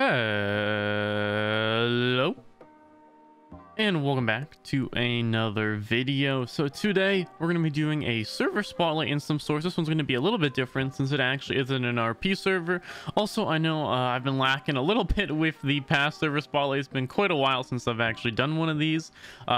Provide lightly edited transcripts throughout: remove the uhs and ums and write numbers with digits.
Hello and welcome back to another video. So today we're going to be doing a server spotlight in some sorts. This one's going to be a little bit different since it actually isn't an RP server. Also, I know I've been lacking a little bit with the past server spotlight. It's been quite a while since I've actually done one of these.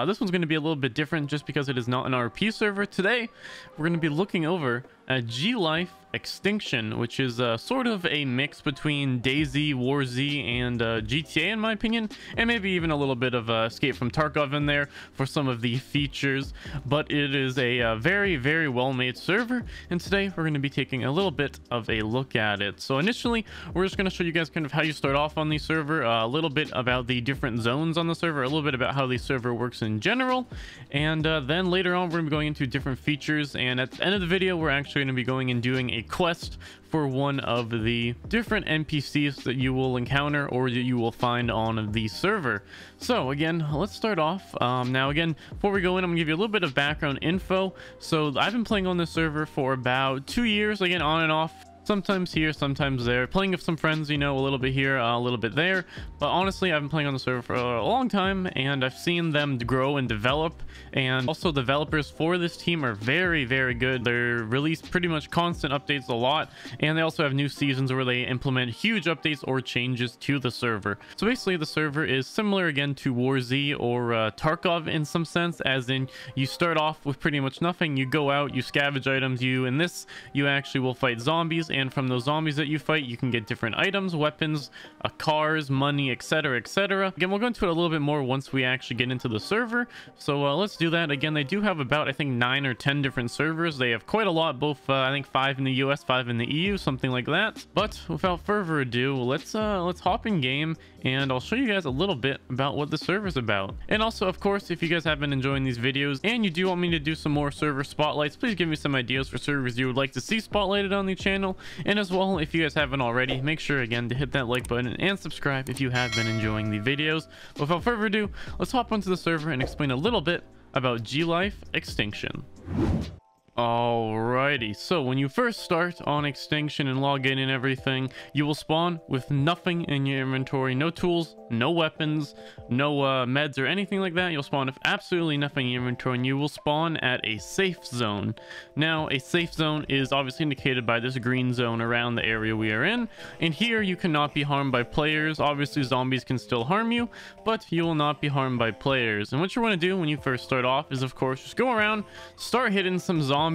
This one's going to be a little bit different just because it is not an RP server. Today we're going to be looking over at Glife Extinction, which is sort of a mix between DAYZ, WarZ, and GTA in my opinion, and maybe even a little bit of Escape from Tarkov in there for some of the features. But it is a very, very well made server, and today we're going to be taking a little bit of a look at it. So initially we're just going to show you guys kind of how you start off on the server, a little bit about the different zones on the server, a little bit about how the server works in general, and then later on we're going to be going into different features, and at the end of the video we're actually going to be going and doing a quest for one of the different NPCs that you will encounter or that you will find on the server. So again, let's start off. Now again, before we go in, I'm gonna give you a little bit of background info. So I've been playing on this server for about 2 years, again on and off. Sometimes here, sometimes there, playing with some friends, you know, a little bit here, a little bit there. But honestly, I've been playing on the server for a long time, and I've seen them grow and develop. And also, developers for this team are very, very good. They're released pretty much constant updates a lot, and they also have new seasons where they implement huge updates or changes to the server. So basically, the server is similar again to WarZ or Tarkov in some sense, as in you start off with pretty much nothing. You go out, you scavenge items. In this, you actually will fight zombies. And from those zombies that you fight, you can get different items, weapons, cars, money, etc, etc. Again, we'll go into it a little bit more once we actually get into the server. So let's do that. Again, they do have about, I think, 9 or 10 different servers. They have quite a lot, both I think 5 in the US, 5 in the EU, something like that. But without further ado, let's hop in game, and I'll show you guys a little bit about what the server's about. And also, of course, if you guys have been enjoying these videos and you do want me to do some more server spotlights, please give me some ideas for servers you would like to see spotlighted on the channel. And as well, if you guys haven't already, make sure again to hit that like button and subscribe if you have been enjoying the videos. Without further ado, let's hop onto the server and explain a little bit about Glife Extinction. Alrighty, so when you first start on Extinction and log in and everything, you will spawn with nothing in your inventory, no tools, no weapons, no meds or anything like that. You'll spawn with absolutely nothing in your inventory, and you will spawn at a safe zone. Now, a safe zone is obviously indicated by this green zone around the area we are in, and here you cannot be harmed by players. Obviously, zombies can still harm you, but you will not be harmed by players. And what you want to do when you first start off is, of course, just go around, start hitting some zombies,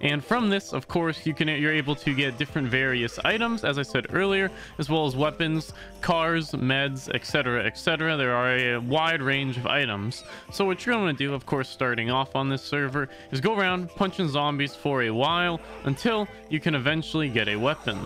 and from this, of course, you're able to get different various items, as I said earlier, as well as weapons, cars, meds, etc, etc. There are a wide range of items. So what you're going to do, of course, starting off on this server, is go around punching zombies for a while until you can eventually get a weapon.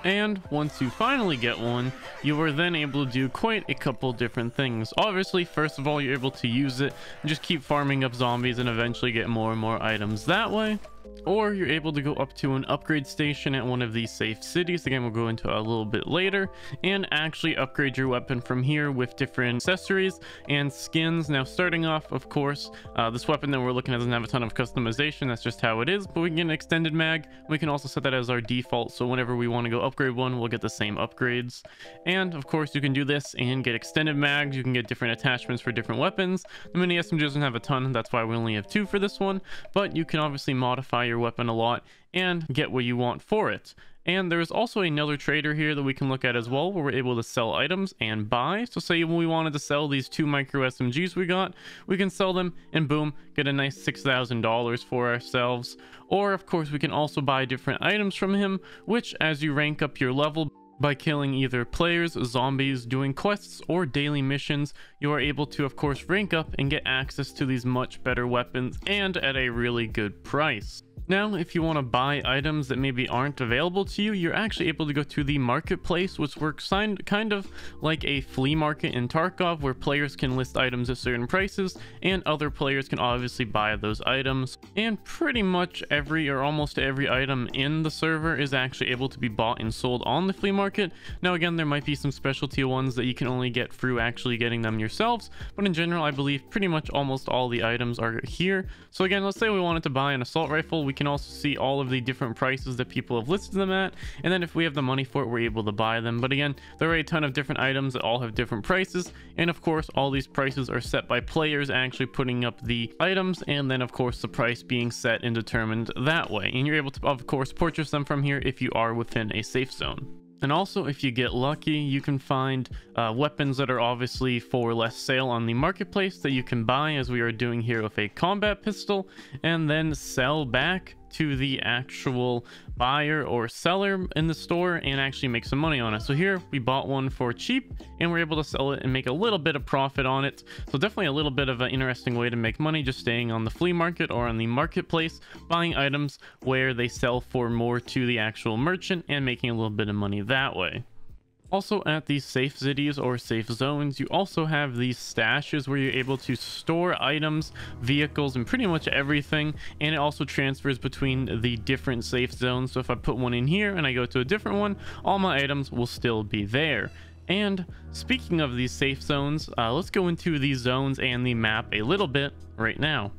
And once you finally get one, you are then able to do quite a couple different things. Obviously, first of all, you're able to use it and just keep farming up zombies and eventually get more and more items that way. Or you're able to go up to an upgrade station at one of these safe cities, again we'll go into a little bit later, and actually upgrade your weapon from here with different accessories and skins. Now starting off, of course, this weapon that we're looking at doesn't have a ton of customization, that's just how it is, but we can get an extended mag. We can also set that as our default, so whenever we want to go upgrade one, we'll get the same upgrades. And of course you can do this and get extended mags. You can get different attachments for different weapons. The mini SMG doesn't have a ton, that's why we only have 2 for this one, but you can obviously modify your weapon a lot and get what you want for it. And there's also another trader here that we can look at as well, where we're able to sell items and buy. So say when we wanted to sell these 2 micro SMGs we can sell them and boom, get a nice $6,000 for ourselves. Or of course we can also buy different items from him, which as you rank up your level by killing either players, zombies, doing quests, or daily missions, you are able to, of course, rank up and get access to these much better weapons and at a really good price. Now, if you want to buy items that maybe aren't available to you, you're actually able to go to the marketplace, which works kind of like a flea market in Tarkov, where players can list items at certain prices and other players can obviously buy those items. And pretty much every or almost every item in the server is actually able to be bought and sold on the flea market. market. Now again, there might be some specialty ones that you can only get through actually getting them yourselves, but in general I believe pretty much almost all the items are here. So again, let's say we wanted to buy an assault rifle, we can also see all of the different prices that people have listed them at, and then if we have the money for it, we're able to buy them. But again, there are a ton of different items that all have different prices, and of course all these prices are set by players actually putting up the items, and then of course the price being set and determined that way, and you're able to of course purchase them from here if you are within a safe zone. And also, if you get lucky, you can find weapons that are obviously for less sale on the marketplace that you can buy, as we are doing here with a combat pistol, and then sell back to the actual buyer or seller in the store and actually make some money on it. So here we bought one for cheap and we're able to sell it and make a little bit of profit on it. So definitely a little bit of an interesting way to make money, just staying on the flea market or on the marketplace, buying items where they sell for more to the actual merchant and making a little bit of money that way. Also, at these safe cities or safe zones, you also have these stashes where you're able to store items, vehicles, and pretty much everything, and it also transfers between the different safe zones. So if I put one in here and I go to a different one, all my items will still be there. And speaking of these safe zones, let's go into these zones and the map a little bit right now.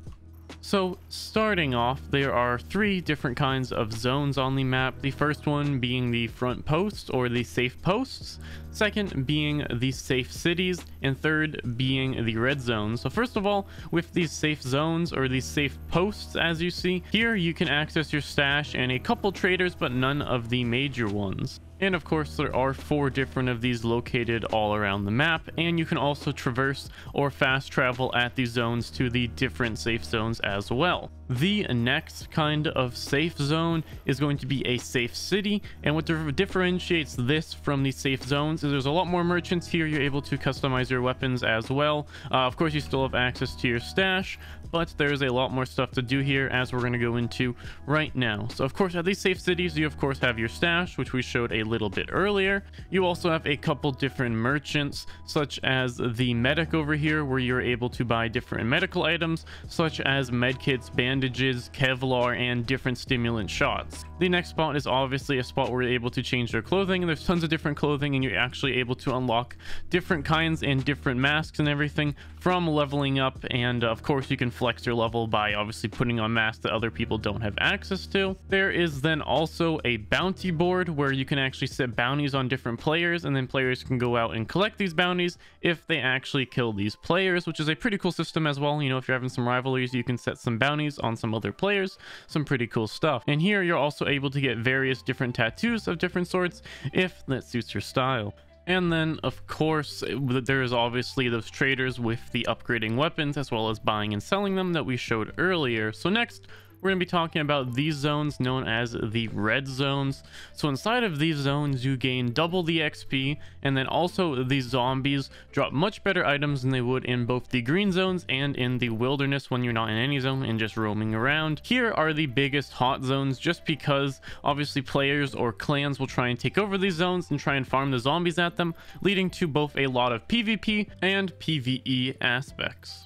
So starting off, there are 3 different kinds of zones on the map. The first one being the front posts or the safe posts, second being the safe cities, and third being the red zones. So first of all, with these safe zones or these safe posts, as you see here, you can access your stash and a couple traders, but none of the major ones. And of course, there are 4 different of these located all around the map, and you can also traverse or fast travel at these zones to the different safe zones as well. The next kind of safe zone is going to be a safe city, and what differentiates this from the safe zones is there's a lot more merchants here. You're able to customize your weapons as well. Of course, you still have access to your stash, but there's a lot more stuff to do here, as we're going to go into right now. So of course, at these safe cities, you of course have your stash, which we showed a little bit earlier. You also have a couple different merchants, such as the medic over here, where you're able to buy different medical items, such as medkits, bandages, Kevlar, and different stimulant shots. The next spot is obviously a spot where you're able to change their clothing, and there's tons of different clothing, and you're actually able to unlock different kinds and different masks and everything from leveling up. And of course, you can flex your level by obviously putting on masks that other people don't have access to. There is then also a bounty board where you can actually set bounties on different players, and then players can go out and collect these bounties if they actually kill these players, which is a pretty cool system as well. You know, if you're having some rivalries, you can set some bounties on some other players. Some pretty cool stuff. And here you're also able to get various different tattoos of different sorts if that suits your style. And then of course, there's obviously those traders with the upgrading weapons as well as buying and selling them that we showed earlier. So next, we're going to be talking about these zones known as the red zones. So inside of these zones, you gain double the XP, and then also these zombies drop much better items than they would in both the green zones and in the wilderness when you're not in any zone and just roaming around. Here are the biggest hot zones, just because obviously players or clans will try and take over these zones and try and farm the zombies at them, leading to both a lot of PvP and PvE aspects.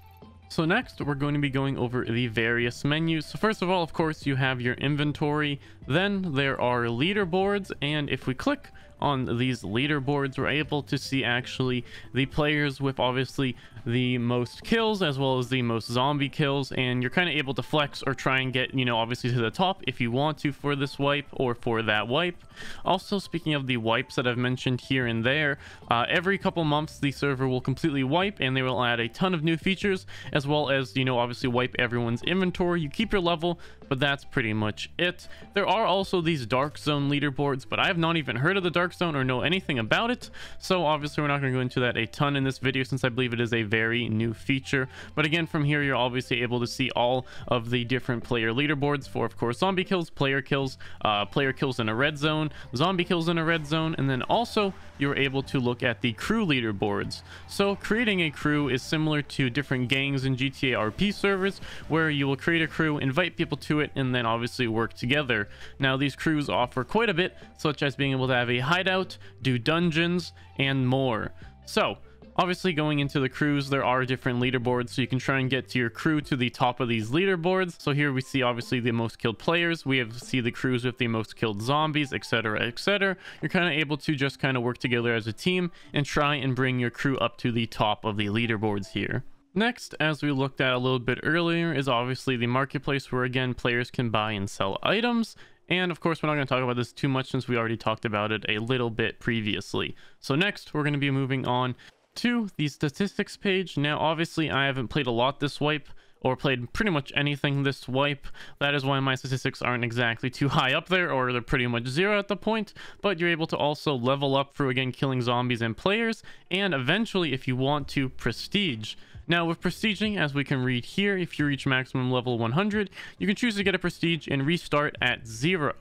So next, we're going to be going over the various menus. So first of all, of course, you have your inventory. Then there are leaderboards, and if we click on these leaderboards, we're able to see actually the players with obviously the most kills as well as the most zombie kills, and you're kind of able to flex or try and get, you know, obviously to the top if you want to for this wipe or for that wipe. Also, speaking of the wipes that I've mentioned here and there, every couple months the server will completely wipe, and they will add a ton of new features, as well as, you know, obviously wipe everyone's inventory. You keep your level, but that's pretty much it. There are also these Darkzone leaderboards, but I have not even heard of the Darkzone or know anything about it, so obviously we're not going to go into that a ton in this video, since I believe it is a very new feature. But again, from here you're obviously able to see all of the different player leaderboards for, of course, zombie kills, player kills in a red zone, zombie kills in a red zone, and then also you're able to look at the crew leaderboards. So creating a crew is similar to different gangs in GTA RP servers, where you will create a crew, invite people to it, and then obviously work together. Now these crews offer quite a bit, such as being able to have a hideout, do dungeons, and more. So Obviously, going into the crews, there are different leaderboards, so you can try and get to your crew to the top of these leaderboards. So here we see obviously the most killed players, we see the crews with the most killed zombies, etc, etc. You're kind of able to just kind of work together as a team and try and bring your crew up to the top of the leaderboards here. Next, as we looked at a little bit earlier, is obviously the marketplace, where again players can buy and sell items. And of course, we're not going to talk about this too much since we already talked about it a little bit previously. So next, we're going to be moving on to the statistics page. Now obviously I haven't played a lot this wipe, or played pretty much anything this wipe. That is why my statistics aren't exactly too high up there, or they're pretty much zero at the point. But you're able to also level up through again killing zombies and players, and eventually if you want to, prestige. Now with prestiging, as we can read here, if you reach maximum level 100, you can choose to get a prestige and restart at 0.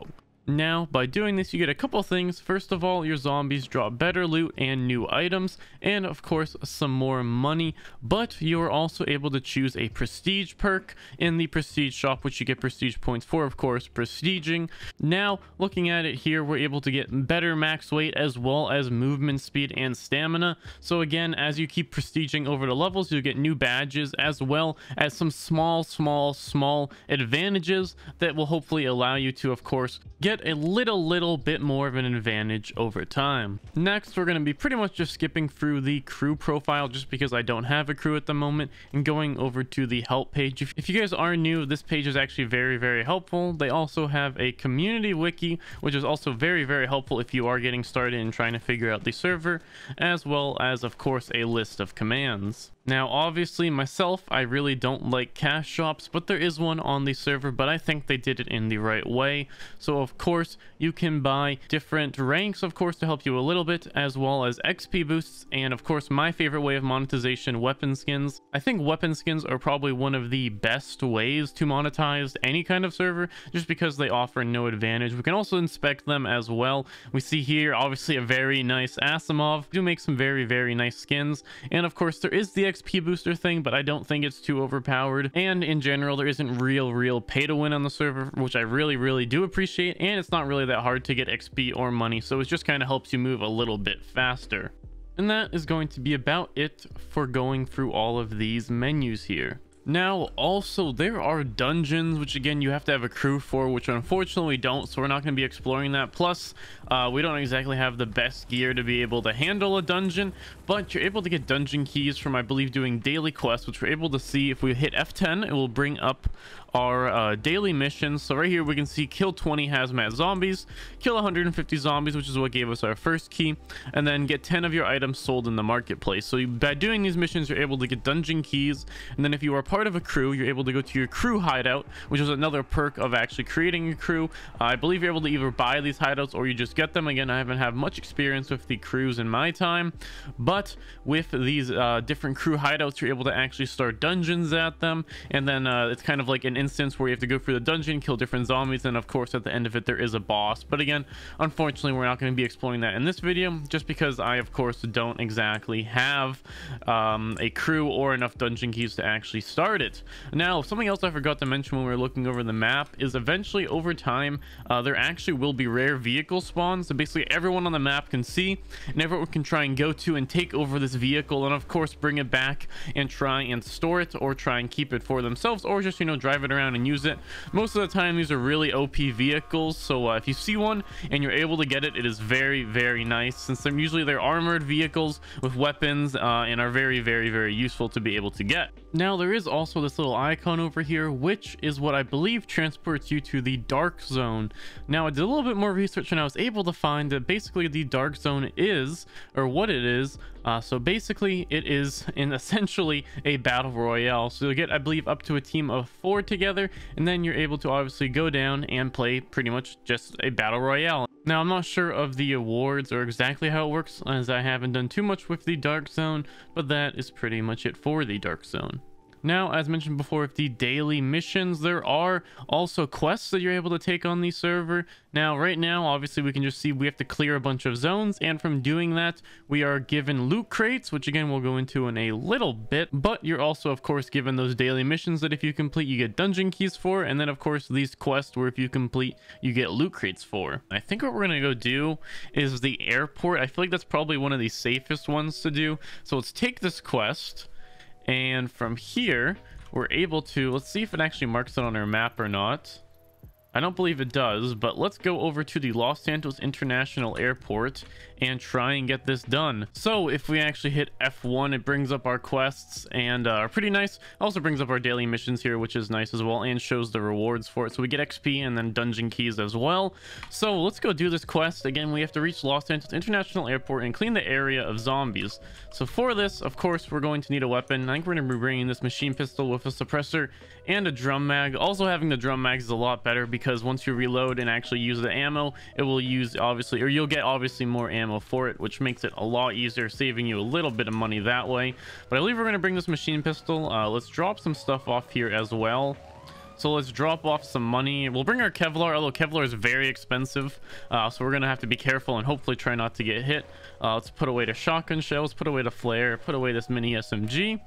Now, by doing this, you get a couple things. First of all, your zombies drop better loot and new items, and of course, some more money. But you are also able to choose a prestige perk in the prestige shop, which you get prestige points for, of course, prestiging. Now, looking at it here, we're able to get better max weight as well as movement speed and stamina. So again, as you keep prestiging over the levels, you get new badges as well as some small advantages that will hopefully allow you to, of course, get a little bit more of an advantage over time. Next, we're going to be pretty much just skipping through the crew profile, just because I don't have a crew at the moment, and going over to the help page. If you guys are new, this page is actually very helpful. They also have a community wiki, which is also very helpful if you are getting started and trying to figure out the server, as well as of course a list of commands. Now obviously myself, I really don't like cash shops, but there is one on the server, but I think they did it in the right way. So of course you can buy different ranks, of course, to help you a little bit, as well as XP boosts, and of course my favorite way of monetization, weapon skins. I think weapon skins are probably one of the best ways to monetize any kind of server, just because they offer no advantage. We can also inspect them as well. We see here obviously a very nice Asimov, do make some very nice skins, and of course there is the XP booster thing, but I don't think it's too overpowered, and in general there isn't real pay to win on the server, which I really do appreciate, and it's not really that hard to get XP or money, so it just kind of helps you move a little bit faster. And that is going to be about it for going through all of these menus here. Now also there are dungeons, which again you have to have a crew for, which unfortunately we don't, so we're not going to be exploring that. Plus we don't exactly have the best gear to be able to handle a dungeon, but you're able to get dungeon keys from, I believe, doing daily quests, which we're able to see if we hit F10. It will bring up our daily missions. So right here we can see kill 20 hazmat zombies, kill 150 zombies, which is what gave us our first key, and then get 10 of your items sold in the marketplace. So by doing these missions, you're able to get dungeon keys, and then if you are part of a crew, you're able to go to your crew hideout, which is another perk of actually creating a crew. I believe you're able to either buy these hideouts or you just get them. Again, I haven't had much experience with the crews in my time, but with these different crew hideouts, you're able to actually start dungeons at them, and then it's kind of like an instance where you have to go through the dungeon, kill different zombies, and of course at the end of it there is a boss. But again, unfortunately we're not going to be exploring that in this video, just because I of course don't exactly have a crew or enough dungeon keys to actually start it. Now, something else I forgot to mention when we were looking over the map is eventually over time there actually will be rare vehicle spawns, so basically everyone on the map can see, and everyone can try and go to and take over this vehicle, and of course bring it back and try and store it, or try and keep it for themselves, or just, you know, drive it around and use it. Most of the time these are really OP vehicles, so if you see one and you're able to get it, it is very nice, since they're armored vehicles with weapons and are very useful to be able to get. Now there is also this little icon over here, which is what I believe transports you to the Darkzone. Now I did a little bit more research and I was able to find that basically the Darkzone is, or what it is, so basically it is essentially a battle royale. So you'll get, I believe, up to a team of 4 together, and then you're able to obviously go down and play pretty much just a battle royale. Now I'm not sure of the awards or exactly how it works, as I haven't done too much with the Darkzone, but that is pretty much it for the Darkzone. Now, as mentioned before, with the daily missions, there are also quests that you're able to take on the server. Now, right now, obviously, we can just see we have to clear a bunch of zones, and from doing that, we are given loot crates, which again, we'll go into in a little bit, but you're also, of course, given those daily missions that if you complete, you get dungeon keys for, and then, of course, these quests where if you complete, you get loot crates for. I think what we're going to go do is the airport. I feel like that's probably one of the safest ones to do. So let's take this quest. And from here, we're able to, let's see if it actually marks it on our map or not. I don't believe it does, but let's go over to the Los Santos International Airport and try and get this done. So if we actually hit F1, it brings up our quests and are pretty nice. Also brings up our daily missions here, which is nice as well, and shows the rewards for it. So we get XP and then dungeon keys as well. So let's go do this quest. Again, we have to reach Los Santos International Airport and clean the area of zombies. So for this, of course, we're going to need a weapon. I think we're going to be bringing this machine pistol with a suppressor and a drum mag. Also having the drum mags is a lot better because once you reload and actually use the ammo, it will use obviously, or you'll get obviously more ammo for it, which makes it a lot easier, saving you a little bit of money that way. But I believe we're going to bring this machine pistol. Let's drop some stuff off here as well. So let's drop off some money. We'll bring our Kevlar, although Kevlar is very expensive. So we're going to have to be careful and hopefully try not to get hit. Let's put away the shotgun shells, put away the flare, put away this mini SMG.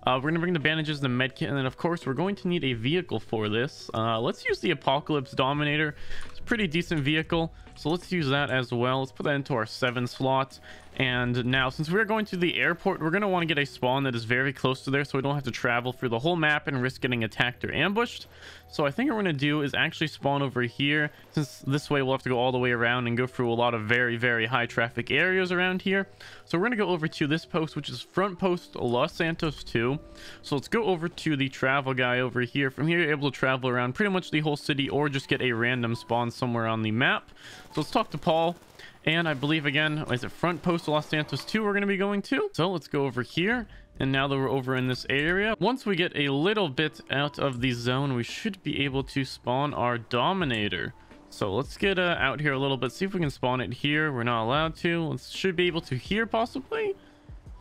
We're going to bring the bandages, the medkit, and then of course we're going to need a vehicle for this. Let's use the Apocalypse Dominator. It's a pretty decent vehicle, so let's use that as well. Let's put that into our 7 slot. And now, since we're going to the airport, we're going to want to get a spawn that is very close to there so we don't have to travel through the whole map and risk getting attacked or ambushed. So I think what we're going to do is actually spawn over here, since this way we'll have to go all the way around and go through a lot of very, very high traffic areas around here. So we're going to go over to this post, which is front post Los Santos 2. So let's go over to the travel guy over here. From here, you're able to travel around pretty much the whole city or just get a random spawn somewhere on the map. So let's talk to Paul. And I believe, again, is it front post Los Santos 2 we're going to be going to? So let's go over here. And now that we're over in this area, once we get a little bit out of the zone, we should be able to spawn our Dominator. So let's get out here a little bit, see if we can spawn it here. We're not allowed to. Let's should be able to here, possibly.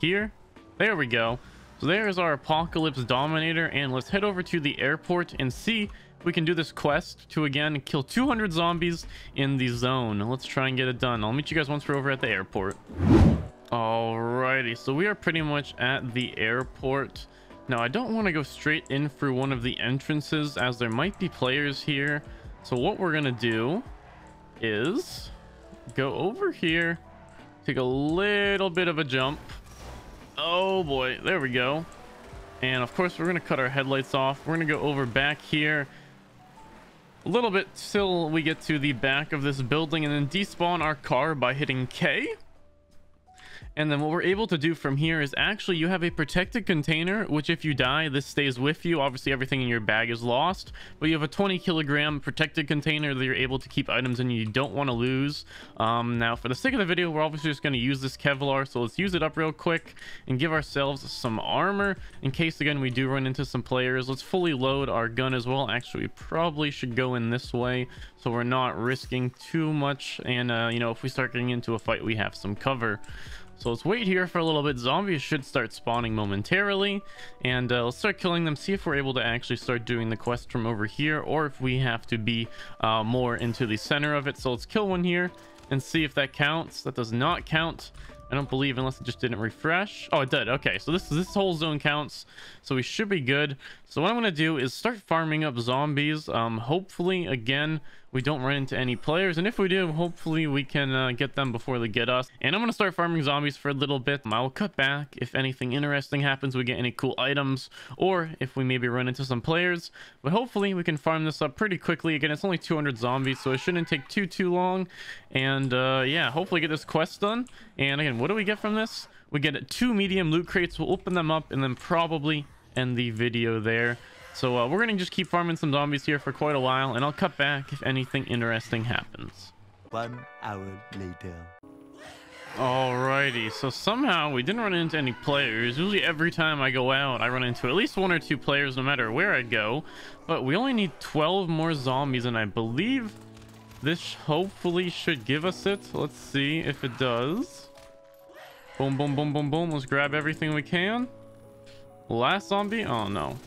Here. There we go. So there's our Apocalypse Dominator. And let's head over to the airport and see we can do this quest to again kill 200 zombies in the zone. Let's try and get it done. I'll meet you guys once we're over at the airport. Alrighty, so we are pretty much at the airport. Now I don't want to go straight in through one of the entrances as there might be players here. So what we're gonna do is go over here, take a little bit of a jump. Oh boy, there we go. And of course we're gonna cut our headlights off. We're gonna go over back here a little bit till we get to the back of this building and then despawn our car by hitting K. And then what we're able to do from here is actually you have a protected container, which if you die, this stays with you. Obviously, everything in your bag is lost, but you have a 20 kilogram protected container that you're able to keep items in you don't want to lose. Now, for the sake of the video, we're obviously just going to use this Kevlar. So let's use it up real quick and give ourselves some armor in case, again, we do run into some players. Let's fully load our gun as well. Actually, we probably should go in this way so we're not risking too much. And, you know, if we start getting into a fight, we have some cover. So let's wait here for a little bit. Zombies should start spawning momentarily, and let's start killing them, see if we're able to actually start doing the quest from over here or if we have to be more into the center of it. So let's kill one here and see if that counts. That does not count, I don't believe, unless it just didn't refresh. Oh, it did. Okay, so this whole zone counts, so we should be good. So what I'm going to do is start farming up zombies. Hopefully, again, we don't run into any players, and if we do, hopefully we can get them before they get us. And I'm going to start farming zombies for a little bit. I will cut back if anything interesting happens, we get any cool items, or if we maybe run into some players. But hopefully we can farm this up pretty quickly. Again, it's only 200 zombies, so it shouldn't take too long. And yeah, hopefully get this quest done. And again, what do we get from this? We get 2 medium loot crates. We'll open them up and then probably end the video there. So we're gonna just keep farming some zombies here for quite a while, and I'll cut back if anything interesting happens. 1 hour later. Alrighty, so somehow we didn't run into any players. Usually every time I go out, I run into at least 1 or 2 players no matter where I go. But we only need 12 more zombies, and I believe this hopefully should give us it. Let's see if it does. Boom, boom, boom, boom, boom. Let's grab everything we can. Last zombie. Oh no.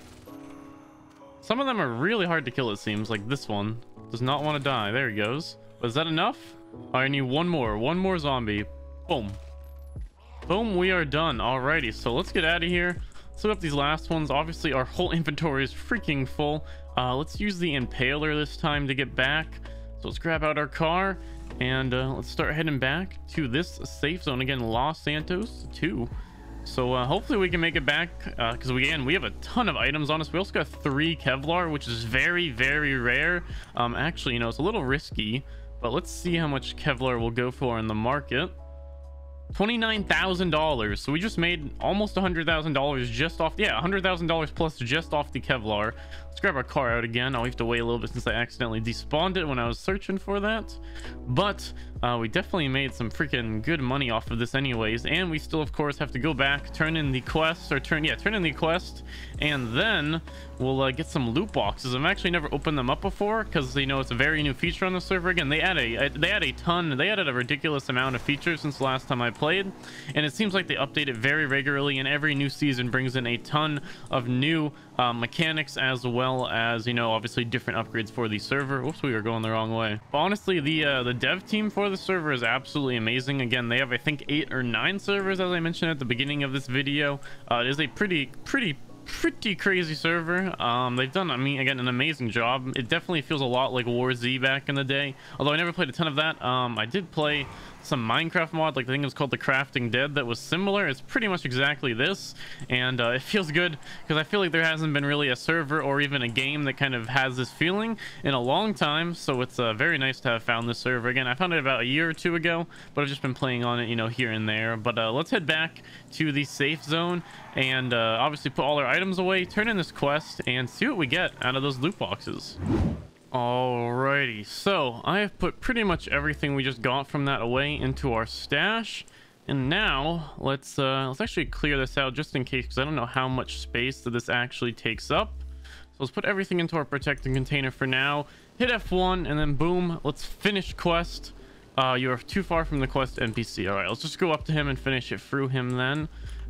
Some of them are really hard to kill, it seems. Like this one does not want to die. There he goes. Was that enough? I need one more zombie. Boom. Boom, we are done. Alrighty, so let's get out of here. Let's look up these last ones. Obviously, our whole inventory is freaking full. Let's use the Impaler this time to get back. So let's grab out our car and let's start heading back to this safe zone again, Los Santos 2. So hopefully we can make it back because we have a ton of items on us. We also got 3 Kevlar, which is very, very rare. Actually, you know, it's a little risky, but let's see how much Kevlar will go for in the market. $29,000. So we just made almost $100,000 just off, yeah, $100,000 plus just off the Kevlar. Let's grab our car out again. I'll have to wait a little bit since I accidentally despawned it when I was searching for that, but we definitely made some freaking good money off of this anyways. And we still of course have to go back, turn in the quest, or turn in the quest, and then we'll get some loot boxes. I've actually never opened them up before because, you know, it's a very new feature on the server. Again, they added a ridiculous amount of features since the last time I played, and it seems like they update it very regularly, and every new season brings in a ton of new mechanics, as well as, you know, obviously different upgrades for the server. Whoops, we were going the wrong way. But honestly, the dev team for the server is absolutely amazing. Again, they have, I think, 8 or 9 servers, as I mentioned at the beginning of this video. It is a pretty crazy server. They've done, I mean, again, an amazing job. It definitely feels a lot like War Z back in the day, although I never played a ton of that. I did play some Minecraft mod, like I think it was called the Crafting Dead, that was similar. It's pretty much exactly this, and it feels good because I feel like there hasn't been really a server or even a game that kind of has this feeling in a long time. So it's very nice to have found this server again. I found it about a year or 2 ago, but I've just been playing on it, you know, here and there. But let's head back to the safe zone and obviously put all our items away, turn in this quest, and see what we get out of those loot boxes. Alrighty, so I have put pretty much everything we just got from that away into our stash, and now let's actually clear this out just in case, because I don't know how much space that this actually takes up. So let's put everything into our protected container for now, hit F1, and then boom, let's finish quest. You are too far from the quest NPC. All right, let's just go up to him and finish it through him then.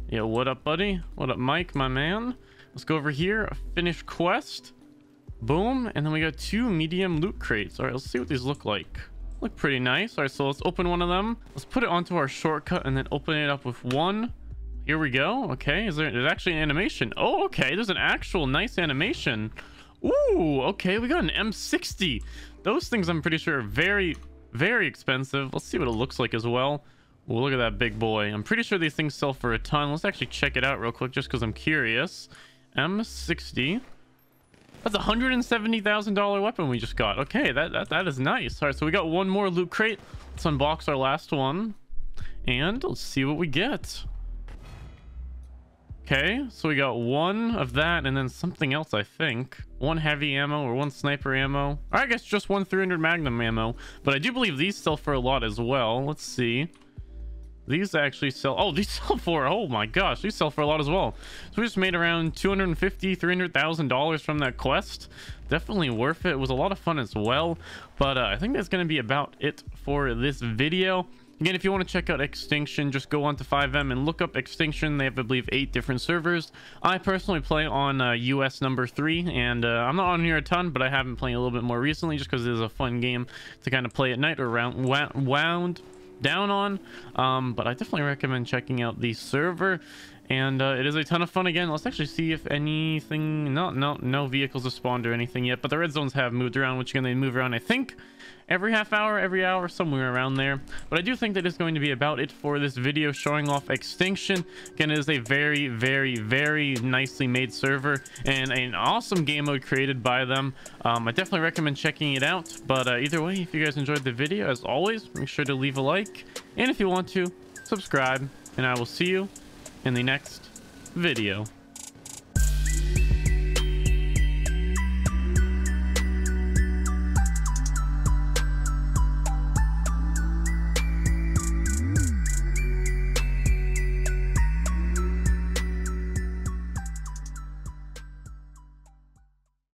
Yo, what up, buddy? What up, Mike, my man? Let's go over here, finish quest. Boom, and then we got 2 medium loot crates. All right, let's see what these look like. Look pretty nice. All right, so let's open one of them. Let's put it onto our shortcut and then open it up with 1. Here we go. Okay, there's actually an animation. Oh, okay, there's an actual nice animation. Ooh, okay, we got an M60. Those things I'm pretty sure are very, very expensive. Let's see what it looks like as well. Oh, look at that big boy. I'm pretty sure these things sell for a ton. Let's actually check it out real quick just because I'm curious. M60. That's a $170,000 weapon we just got. Okay, that is nice. All right, so we got one more loot crate. Let's unbox our last one and let's see what we get. Okay, so we got 1 of that and then something else, I think. 1 heavy ammo or 1 sniper ammo. Or I guess just 1 300 magnum ammo. But I do believe these sell for a lot as well. Let's see. These actually sell, oh, these sell for, oh my gosh, these sell for a lot as well. So we just made around $250,000-$300,000 from that quest. Definitely worth it. It was a lot of fun as well. But I think that's going to be about it for this video. Again, if you want to check out Extinction, just go on to Fivem and look up Extinction. They have, I believe, 8 different servers. I personally play on US number 3, and I'm not on here a ton, but I have been playing a little bit more recently just because it is a fun game to kind of play at night or wound down on. But I definitely recommend checking out the server, and it is a ton of fun. Again, let's actually see if anything, no vehicles have spawned or anything yet, but the red zones have moved around, which again, they move around, I think every half hour, every hour, somewhere around there. But I do think that is going to be about it for this video showing off Extinction. Again, it is a very, very, very nicely made server and an awesome game mode created by them. I definitely recommend checking it out. But either way, if you guys enjoyed the video, as always, make sure to leave a like, and if you want to, subscribe, and I will see you in the next video.